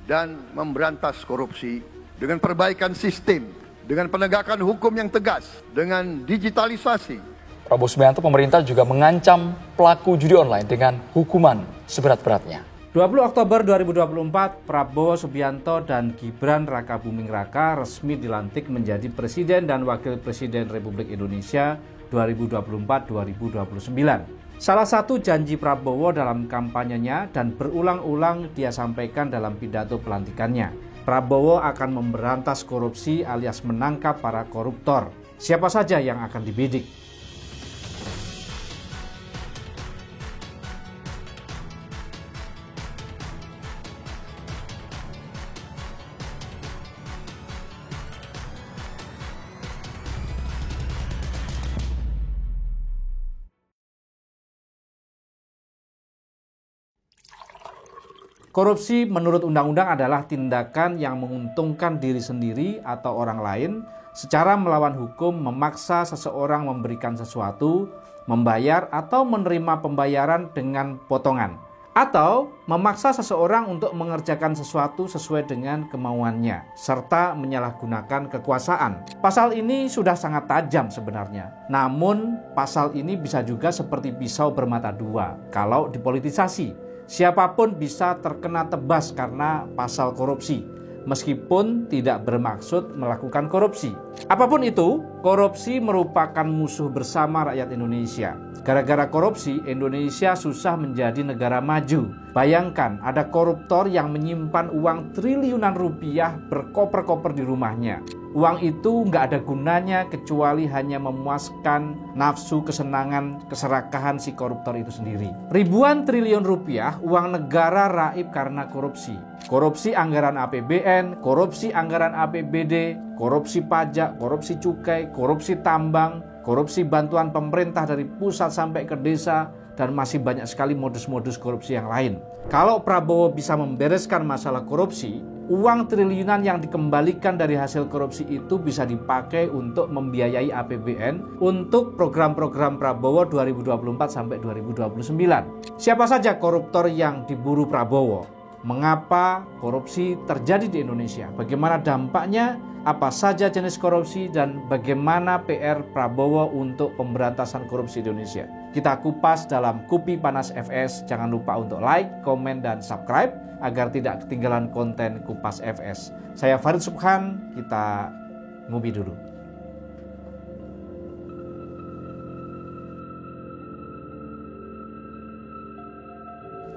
dan memberantas korupsi dengan perbaikan sistem, dengan penegakan hukum yang tegas, dengan digitalisasi. Prabowo Subianto, pemerintah juga mengancam pelaku judi online dengan hukuman seberat-beratnya. 20 Oktober 2024, Prabowo Subianto dan Gibran Rakabuming Raka resmi dilantik menjadi Presiden dan Wakil Presiden Republik Indonesia 2024-2029. Salah satu janji Prabowo dalam kampanyenya dan berulang-ulang dia sampaikan dalam pidato pelantikannya. Prabowo akan memberantas korupsi alias menangkap para koruptor. Siapa saja yang akan dibidik? Korupsi menurut undang-undang adalah tindakan yang menguntungkan diri sendiri atau orang lain secara melawan hukum, memaksa seseorang memberikan sesuatu, membayar atau menerima pembayaran dengan potongan, atau memaksa seseorang untuk mengerjakan sesuatu sesuai dengan kemauannya, serta menyalahgunakan kekuasaan. Pasal ini sudah sangat tajam sebenarnya. Namun, pasal ini bisa juga seperti pisau bermata dua kalau dipolitisasi. Siapapun bisa terkena tebas karena pasal korupsi, meskipun tidak bermaksud melakukan korupsi. Apapun itu, korupsi merupakan musuh bersama rakyat Indonesia. Gara-gara korupsi, Indonesia susah menjadi negara maju. Bayangkan, ada koruptor yang menyimpan uang triliunan rupiah berkoper-koper di rumahnya. Uang itu nggak ada gunanya kecuali hanya memuaskan nafsu kesenangan, keserakahan si koruptor itu sendiri. Ribuan triliun rupiah uang negara raib karena korupsi. Korupsi anggaran APBN, korupsi anggaran APBD, korupsi pajak, korupsi cukai, korupsi tambang, korupsi bantuan pemerintah dari pusat sampai ke desa, dan masih banyak sekali modus-modus korupsi yang lain. Kalau Prabowo bisa membereskan masalah korupsi, uang triliunan yang dikembalikan dari hasil korupsi itu bisa dipakai untuk membiayai APBN untuk program-program Prabowo 2024 sampai 2029. Siapa saja koruptor yang diburu Prabowo? Mengapa korupsi terjadi di Indonesia? Bagaimana dampaknya? Apa saja jenis korupsi dan bagaimana PR Prabowo untuk pemberantasan korupsi di Indonesia? Kita kupas dalam Kupi Panas FS. Jangan lupa untuk like, komen, dan subscribe agar tidak ketinggalan konten Kupas FS. Saya Farid Subhan, kita ngopi dulu.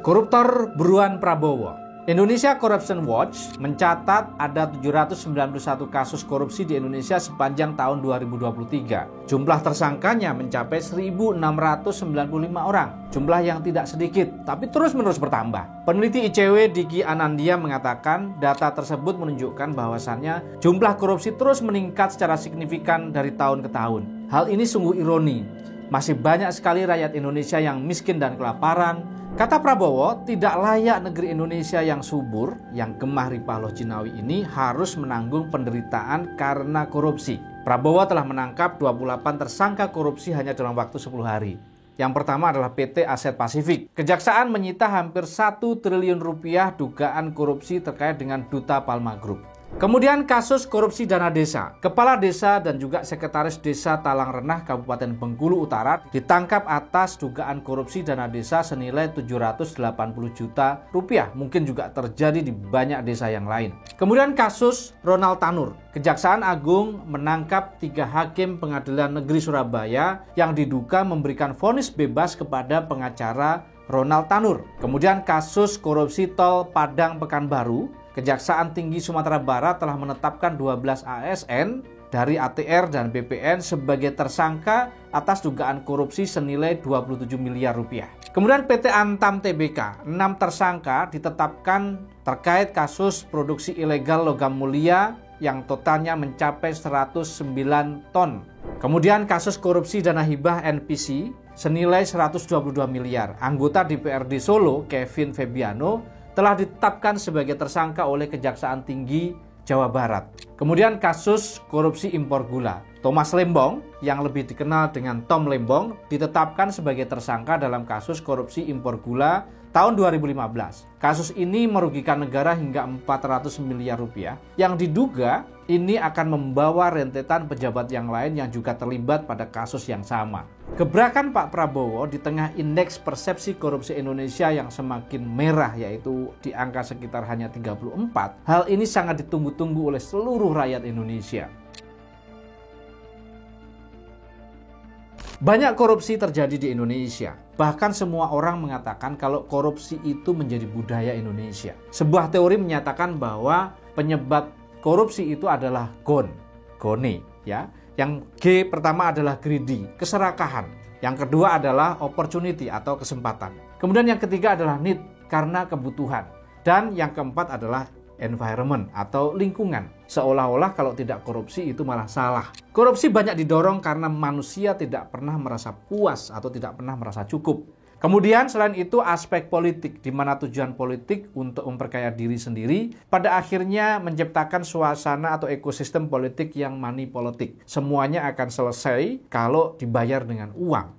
Koruptor buruan Prabowo. Indonesia Corruption Watch mencatat ada 791 kasus korupsi di Indonesia sepanjang tahun 2023. Jumlah tersangkanya mencapai 1.695 orang. Jumlah yang tidak sedikit, tapi terus-menerus bertambah. Peneliti ICW Diki Anandia mengatakan data tersebut menunjukkan bahwasannya jumlah korupsi terus meningkat secara signifikan dari tahun ke tahun. Hal ini sungguh ironi. Masih banyak sekali rakyat Indonesia yang miskin dan kelaparan. Kata Prabowo, tidak layak negeri Indonesia yang subur, yang gemah ripah loh Jinawi ini harus menanggung penderitaan karena korupsi. Prabowo telah menangkap 28 tersangka korupsi hanya dalam waktu 10 hari. Yang pertama adalah PT Aset Pasifik. Kejaksaan menyita hampir 1 triliun rupiah dugaan korupsi terkait dengan Duta Palma Group. Kemudian kasus korupsi dana desa. Kepala desa dan juga sekretaris desa Talang Renah Kabupaten Bengkulu Utara ditangkap atas dugaan korupsi dana desa senilai 780 juta rupiah. Mungkin juga terjadi di banyak desa yang lain. Kemudian kasus Ronald Tanur. Kejaksaan Agung menangkap 3 hakim Pengadilan Negeri Surabaya yang diduga memberikan vonis bebas kepada pengacara Ronald Tanur. Kemudian kasus korupsi tol Padang Pekanbaru. Kejaksaan Tinggi Sumatera Barat telah menetapkan 12 ASN dari ATR dan BPN sebagai tersangka atas dugaan korupsi senilai 27 miliar rupiah. Kemudian PT Antam Tbk, 6 tersangka ditetapkan terkait kasus produksi ilegal logam mulia yang totalnya mencapai 109 ton. Kemudian kasus korupsi dana hibah NPC senilai 122 miliar. Anggota DPRD Solo, Kevin Febiano, telah ditetapkan sebagai tersangka oleh Kejaksaan Tinggi Jawa Barat. Kemudian kasus korupsi impor gula. Thomas Lembong, yang lebih dikenal dengan Tom Lembong, ditetapkan sebagai tersangka dalam kasus korupsi impor gula tahun 2015. Kasus ini merugikan negara hingga 400 miliar rupiah yang diduga ini akan membawa rentetan pejabat yang lain yang juga terlibat pada kasus yang sama. Gebrakan Pak Prabowo di tengah indeks persepsi korupsi Indonesia yang semakin merah, yaitu di angka sekitar hanya 34, hal ini sangat ditunggu-tunggu oleh seluruh rakyat Indonesia. Banyak korupsi terjadi di Indonesia. Bahkan semua orang mengatakan kalau korupsi itu menjadi budaya Indonesia. Sebuah teori menyatakan bahwa penyebab korupsi itu adalah gone, ya. Yang G pertama adalah greedy, keserakahan. Yang kedua adalah opportunity atau kesempatan. Kemudian yang ketiga adalah need, karena kebutuhan. Dan yang keempat adalah environment atau lingkungan. Seolah-olah kalau tidak korupsi itu malah salah. Korupsi banyak didorong karena manusia tidak pernah merasa puas atau tidak pernah merasa cukup. Kemudian selain itu aspek politik, di mana tujuan politik untuk memperkaya diri sendiri pada akhirnya menciptakan suasana atau ekosistem politik yang money politik. Semuanya akan selesai kalau dibayar dengan uang.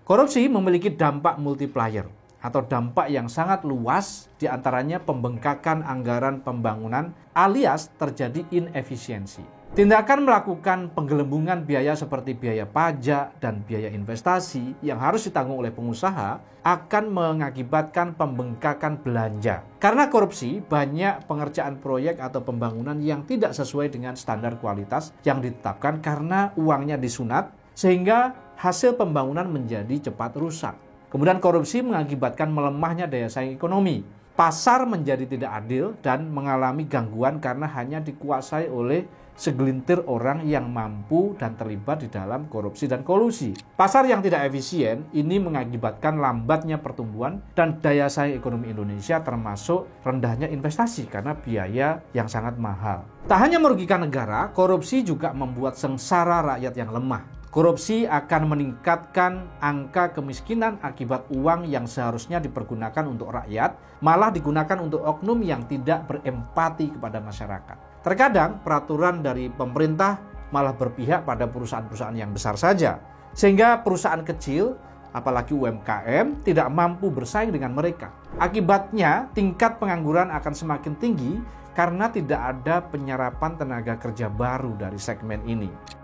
Korupsi memiliki dampak multiplier atau dampak yang sangat luas, diantaranya pembengkakan anggaran pembangunan alias terjadi inefisiensi. Tindakan melakukan penggelembungan biaya seperti biaya pajak dan biaya investasi yang harus ditanggung oleh pengusaha akan mengakibatkan pembengkakan belanja. Karena korupsi, banyak pengerjaan proyek atau pembangunan yang tidak sesuai dengan standar kualitas yang ditetapkan karena uangnya disunat, sehingga hasil pembangunan menjadi cepat rusak. Kemudian korupsi mengakibatkan melemahnya daya saing ekonomi. Pasar menjadi tidak adil dan mengalami gangguan karena hanya dikuasai oleh segelintir orang yang mampu dan terlibat di dalam korupsi dan kolusi. Pasar yang tidak efisien ini mengakibatkan lambatnya pertumbuhan dan daya saing ekonomi Indonesia, termasuk rendahnya investasi karena biaya yang sangat mahal. Tak hanya merugikan negara, korupsi juga membuat sengsara rakyat yang lemah. Korupsi akan meningkatkan angka kemiskinan akibat uang yang seharusnya dipergunakan untuk rakyat malah digunakan untuk oknum yang tidak berempati kepada masyarakat. Terkadang peraturan dari pemerintah malah berpihak pada perusahaan-perusahaan yang besar saja, sehingga perusahaan kecil, apalagi UMKM, tidak mampu bersaing dengan mereka. Akibatnya tingkat pengangguran akan semakin tinggi karena tidak ada penyerapan tenaga kerja baru dari segmen ini.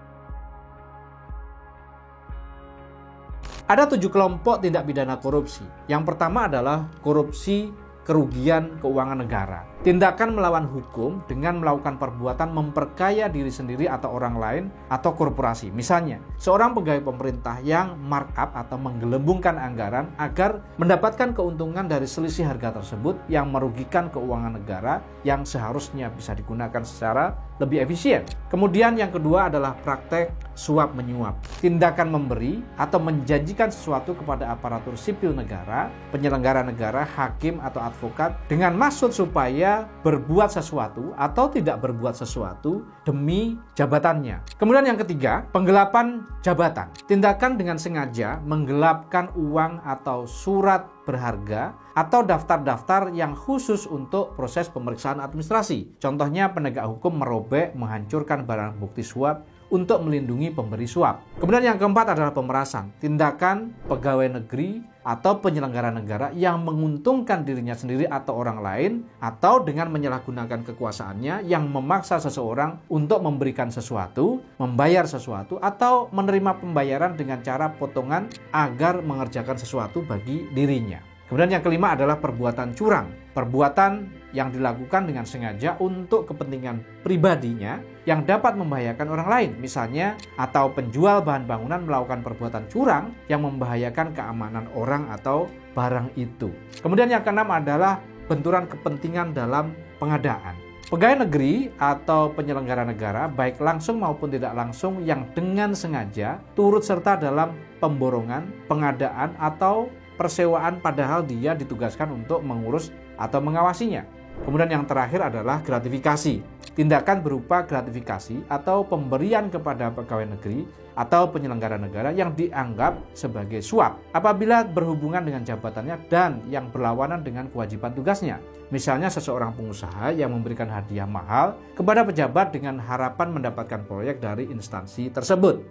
Ada 7 kelompok tindak pidana korupsi. Yang pertama adalah korupsi kerugian keuangan negara. Tindakan melawan hukum dengan melakukan perbuatan memperkaya diri sendiri atau orang lain atau korporasi. Misalnya, seorang pegawai pemerintah yang markup atau menggelembungkan anggaran agar mendapatkan keuntungan dari selisih harga tersebut yang merugikan keuangan negara yang seharusnya bisa digunakan secara lebih efisien. Kemudian yang kedua adalah praktek suap menyuap. Tindakan memberi atau menjanjikan sesuatu kepada aparatur sipil negara, penyelenggara negara, hakim atau advokat dengan maksud supaya berbuat sesuatu atau tidak berbuat sesuatu demi jabatannya. Kemudian yang ketiga, penggelapan jabatan. Tindakan dengan sengaja menggelapkan uang atau surat berharga atau daftar-daftar yang khusus untuk proses pemeriksaan administrasi. Contohnya penegak hukum merobek, menghancurkan barang bukti suap untuk melindungi pemberi suap. Kemudian yang keempat adalah pemerasan. Tindakan pegawai negeri atau penyelenggara negara yang menguntungkan dirinya sendiri atau orang lain atau dengan menyalahgunakan kekuasaannya yang memaksa seseorang untuk memberikan sesuatu, membayar sesuatu atau menerima pembayaran dengan cara potongan agar mengerjakan sesuatu bagi dirinya. Kemudian yang kelima adalah perbuatan curang. Perbuatan yang dilakukan dengan sengaja untuk kepentingan pribadinya yang dapat membahayakan orang lain. Misalnya, atau penjual bahan bangunan melakukan perbuatan curang yang membahayakan keamanan orang atau barang itu. Kemudian yang keenam adalah benturan kepentingan dalam pengadaan. Pegawai negeri atau penyelenggara negara, baik langsung maupun tidak langsung, yang dengan sengaja turut serta dalam pemborongan, pengadaan, atau persewaan padahal dia ditugaskan untuk mengurus atau mengawasinya. Kemudian yang terakhir adalah gratifikasi. Tindakan berupa gratifikasi atau pemberian kepada pegawai negeri atau penyelenggara negara yang dianggap sebagai suap apabila berhubungan dengan jabatannya dan yang berlawanan dengan kewajiban tugasnya. Misalnya seseorang pengusaha yang memberikan hadiah mahal kepada pejabat dengan harapan mendapatkan proyek dari instansi tersebut.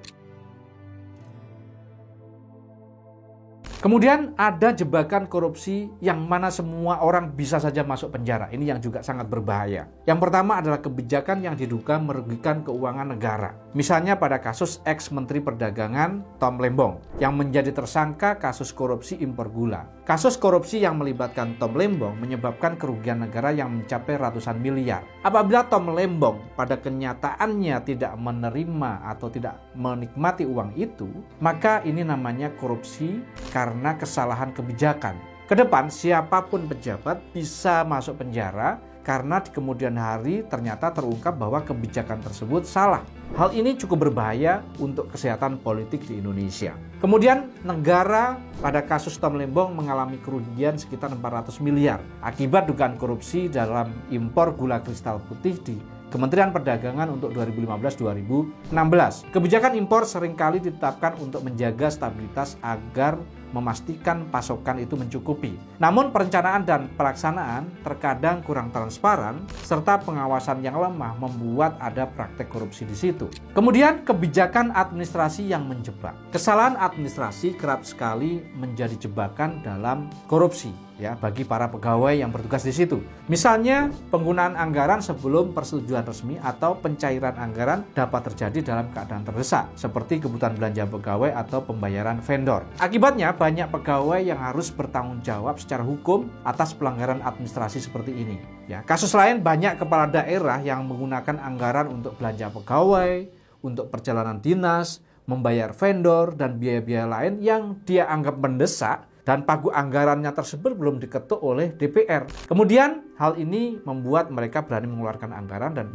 Kemudian ada jebakan korupsi yang mana semua orang bisa saja masuk penjara. Ini yang juga sangat berbahaya. Yang pertama adalah kebijakan yang diduga merugikan keuangan negara. Misalnya pada kasus ex-Menteri Perdagangan Tom Lembong yang menjadi tersangka kasus korupsi impor gula. Kasus korupsi yang melibatkan Tom Lembong menyebabkan kerugian negara yang mencapai ratusan miliar. Apabila Tom Lembong pada kenyataannya tidak menerima atau tidak menikmati uang itu, maka ini namanya korupsi karena kesalahan kebijakan. Kedepan siapapun pejabat bisa masuk penjara karena di kemudian hari ternyata terungkap bahwa kebijakan tersebut salah. Hal ini cukup berbahaya untuk kesehatan politik di Indonesia. Kemudian negara pada kasus Tom Lembong mengalami kerugian sekitar 400 miliar akibat dugaan korupsi dalam impor gula kristal putih di Kementerian Perdagangan untuk 2015-2016. Kebijakan impor seringkali ditetapkan untuk menjaga stabilitas agar memastikan pasokan itu mencukupi. Namun perencanaan dan pelaksanaan terkadang kurang transparan serta pengawasan yang lemah membuat ada praktek korupsi di situ. Kemudian kebijakan administrasi yang menjebak. Kesalahan administrasi kerap sekali menjadi jebakan dalam korupsi bagi para pegawai yang bertugas di situ. Misalnya penggunaan anggaran sebelum persetujuan resmi atau pencairan anggaran dapat terjadi dalam keadaan terdesak seperti kebutuhan belanja pegawai atau pembayaran vendor. Akibatnya banyak pegawai yang harus bertanggung jawab secara hukum atas pelanggaran administrasi seperti ini. Kasus lain banyak kepala daerah yang menggunakan anggaran untuk belanja pegawai, untuk perjalanan dinas, membayar vendor dan biaya-biaya lain yang dia anggap mendesak dan pagu anggarannya tersebut belum diketuk oleh DPR. Kemudian hal ini membuat mereka berani mengeluarkan anggaran dan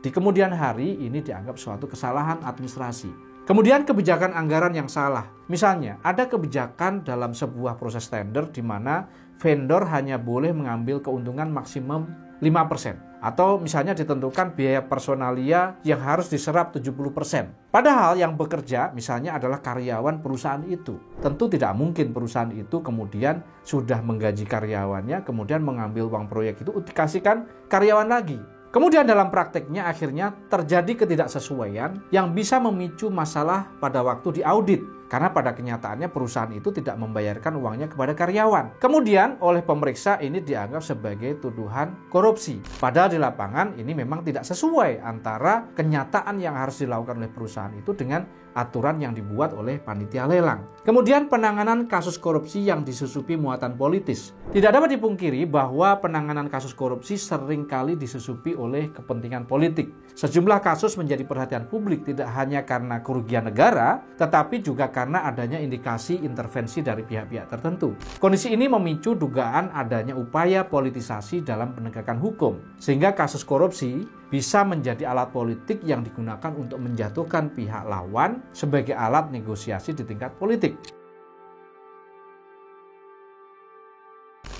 di kemudian hari ini dianggap suatu kesalahan administrasi. Kemudian kebijakan anggaran yang salah. Misalnya ada kebijakan dalam sebuah proses tender di mana vendor hanya boleh mengambil keuntungan maksimum 5%. Atau misalnya ditentukan biaya personalia yang harus diserap 70%. Padahal yang bekerja misalnya adalah karyawan perusahaan itu. Tentu tidak mungkin perusahaan itu kemudian sudah menggaji karyawannya, kemudian mengambil uang proyek itu dikasihkan karyawan lagi. Kemudian dalam prakteknya akhirnya terjadi ketidaksesuaian yang bisa memicu masalah pada waktu diaudit. Karena pada kenyataannya perusahaan itu tidak membayarkan uangnya kepada karyawan. Kemudian oleh pemeriksa ini dianggap sebagai tuduhan korupsi. Padahal di lapangan ini memang tidak sesuai antara kenyataan yang harus dilakukan oleh perusahaan itu dengan aturan yang dibuat oleh panitia lelang. Kemudian penanganan kasus korupsi yang disusupi muatan politis. Tidak dapat dipungkiri bahwa penanganan kasus korupsi seringkali disusupi oleh kepentingan politik. Sejumlah kasus menjadi perhatian publik tidak hanya karena kerugian negara, tetapi juga karena adanya indikasi intervensi dari pihak-pihak tertentu. Kondisi ini memicu dugaan adanya upaya politisasi dalam penegakan hukum, sehingga kasus korupsi bisa menjadi alat politik yang digunakan untuk menjatuhkan pihak lawan sebagai alat negosiasi di tingkat politik.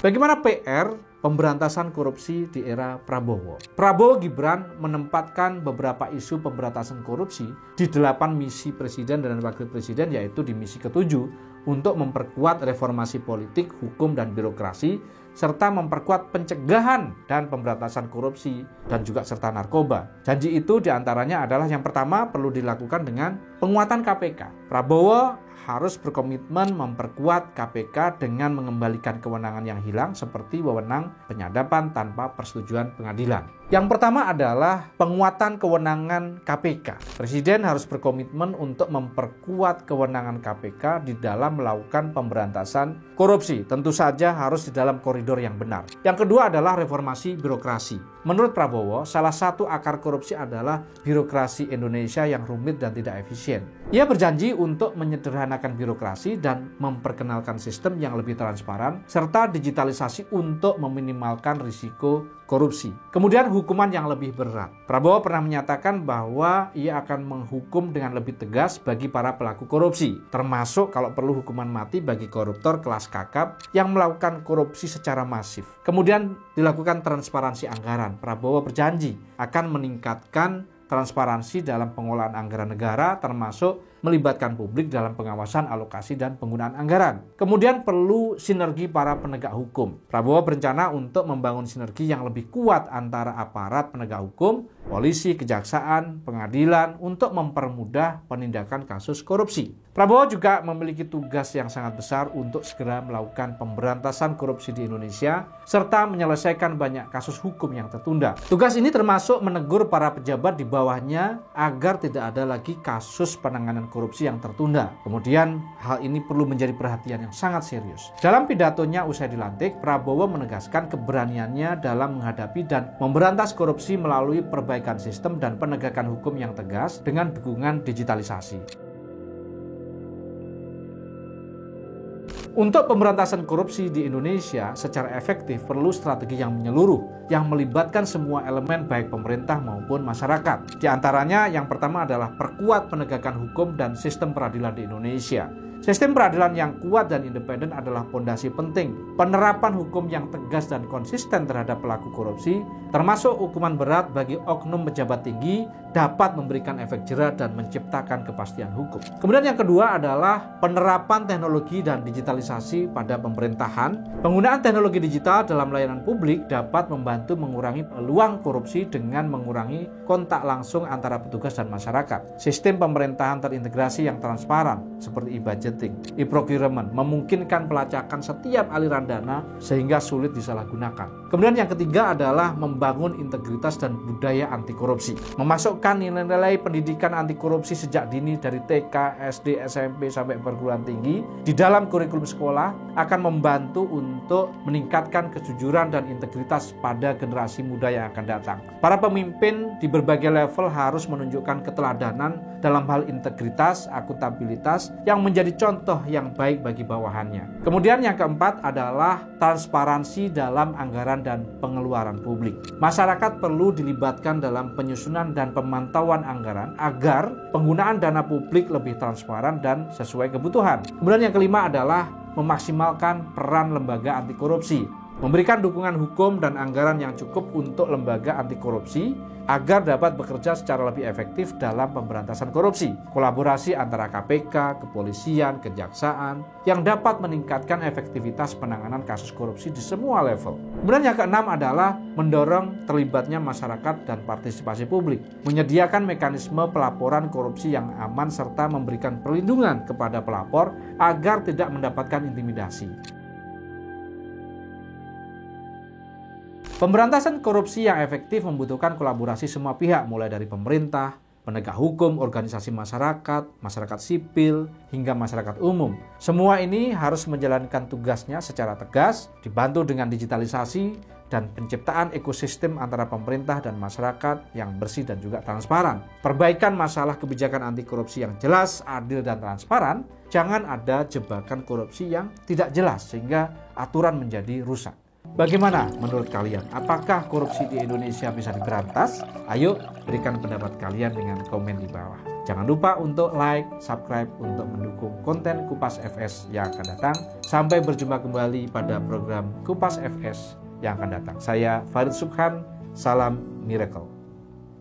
Bagaimana PR pemberantasan korupsi di era Prabowo? Prabowo Gibran menempatkan beberapa isu pemberantasan korupsi di 8 misi presiden dan wakil presiden, yaitu di misi ke-7 untuk memperkuat reformasi politik, hukum, dan birokrasi, serta memperkuat pencegahan dan pemberantasan korupsi dan juga serta narkoba. Janji itu diantaranya adalah yang pertama perlu dilakukan dengan penguatan KPK. Prabowo harus berkomitmen memperkuat KPK dengan mengembalikan kewenangan yang hilang seperti wewenang penyadapan tanpa persetujuan pengadilan. Yang pertama adalah penguatan kewenangan KPK. Presiden harus berkomitmen untuk memperkuat kewenangan KPK di dalam melakukan pemberantasan korupsi. Tentu saja harus di dalam koridor yang benar. Yang kedua adalah reformasi birokrasi. Menurut Prabowo, salah satu akar korupsi adalah birokrasi Indonesia yang rumit dan tidak efisien. Ia berjanji untuk menyederhanakan birokrasi dan memperkenalkan sistem yang lebih transparan, serta digitalisasi untuk meminimalkan risiko korupsi. Kemudian hukuman yang lebih berat. Prabowo pernah menyatakan bahwa ia akan menghukum dengan lebih tegas bagi para pelaku korupsi, termasuk kalau perlu hukuman mati bagi koruptor kelas kakap yang melakukan korupsi secara masif. Kemudian dilakukan transparansi anggaran. Prabowo berjanji akan meningkatkan transparansi dalam pengelolaan anggaran negara, termasuk melibatkan publik dalam pengawasan alokasi dan penggunaan anggaran. Kemudian perlu sinergi para penegak hukum. Prabowo berencana untuk membangun sinergi yang lebih kuat antara aparat penegak hukum, polisi, kejaksaan, pengadilan untuk mempermudah penindakan kasus korupsi. Prabowo juga memiliki tugas yang sangat besar untuk segera melakukan pemberantasan korupsi di Indonesia serta menyelesaikan banyak kasus hukum yang tertunda. Tugas ini termasuk menegur para pejabat di bawahnya agar tidak ada lagi kasus penanganan korupsi yang tertunda. Kemudian hal ini perlu menjadi perhatian yang sangat serius. Dalam pidatonya usai dilantik, Prabowo menegaskan keberaniannya dalam menghadapi dan memberantas korupsi melalui perbaikan sistem dan penegakan hukum yang tegas dengan dukungan digitalisasi. Untuk pemberantasan korupsi di Indonesia secara efektif perlu strategi yang menyeluruh yang melibatkan semua elemen baik pemerintah maupun masyarakat. Di antaranya yang pertama adalah perkuat penegakan hukum dan sistem peradilan di Indonesia. Sistem peradilan yang kuat dan independen adalah fondasi penting. Penerapan hukum yang tegas dan konsisten terhadap pelaku korupsi, termasuk hukuman berat bagi oknum pejabat tinggi, dapat memberikan efek jera dan menciptakan kepastian hukum. Kemudian yang kedua adalah penerapan teknologi dan digitalisasi pada pemerintahan. Penggunaan teknologi digital dalam layanan publik dapat membantu mengurangi peluang korupsi dengan mengurangi kontak langsung antara petugas dan masyarakat. Sistem pemerintahan terintegrasi yang transparan seperti e-budgeting, e-procurement memungkinkan pelacakan setiap aliran dana sehingga sulit disalahgunakan. Kemudian yang ketiga adalah membangun integritas dan budaya anti korupsi. Memasukkan nilai-nilai pendidikan anti korupsi sejak dini dari TK, SD, SMP sampai perguruan tinggi di dalam kurikulum sekolah akan membantu untuk meningkatkan kejujuran dan integritas pada generasi muda yang akan datang. Para pemimpin di berbagai level harus menunjukkan keteladanan dalam hal integritas, akuntabilitas yang menjadi contoh yang baik bagi bawahannya. Kemudian yang keempat adalah transparansi dalam anggaran dan pengeluaran publik. Masyarakat perlu dilibatkan dalam penyusunan dan pemantauan anggaran agar penggunaan dana publik lebih transparan dan sesuai kebutuhan. Kemudian yang kelima adalah memaksimalkan peran lembaga anti korupsi. Memberikan dukungan hukum dan anggaran yang cukup untuk lembaga anti korupsi agar dapat bekerja secara lebih efektif dalam pemberantasan korupsi. Kolaborasi antara KPK, kepolisian, kejaksaan yang dapat meningkatkan efektivitas penanganan kasus korupsi di semua level. Kemudian yang keenam adalah mendorong terlibatnya masyarakat dan partisipasi publik. Menyediakan mekanisme pelaporan korupsi yang aman serta memberikan perlindungan kepada pelapor agar tidak mendapatkan intimidasi. Pemberantasan korupsi yang efektif membutuhkan kolaborasi semua pihak, mulai dari pemerintah, penegak hukum, organisasi masyarakat, masyarakat sipil, hingga masyarakat umum. Semua ini harus menjalankan tugasnya secara tegas, dibantu dengan digitalisasi dan penciptaan ekosistem antara pemerintah dan masyarakat yang bersih dan juga transparan. Perbaikan masalah kebijakan anti korupsi yang jelas, adil, dan transparan. Jangan ada jebakan korupsi yang tidak jelas sehingga aturan menjadi rusak. Bagaimana menurut kalian? Apakah korupsi di Indonesia bisa diberantas? Ayo berikan pendapat kalian dengan komen di bawah. Jangan lupa untuk like, subscribe untuk mendukung konten Kupas FS yang akan datang. Sampai berjumpa kembali pada program Kupas FS yang akan datang. Saya Farid Subhan, salam miracle.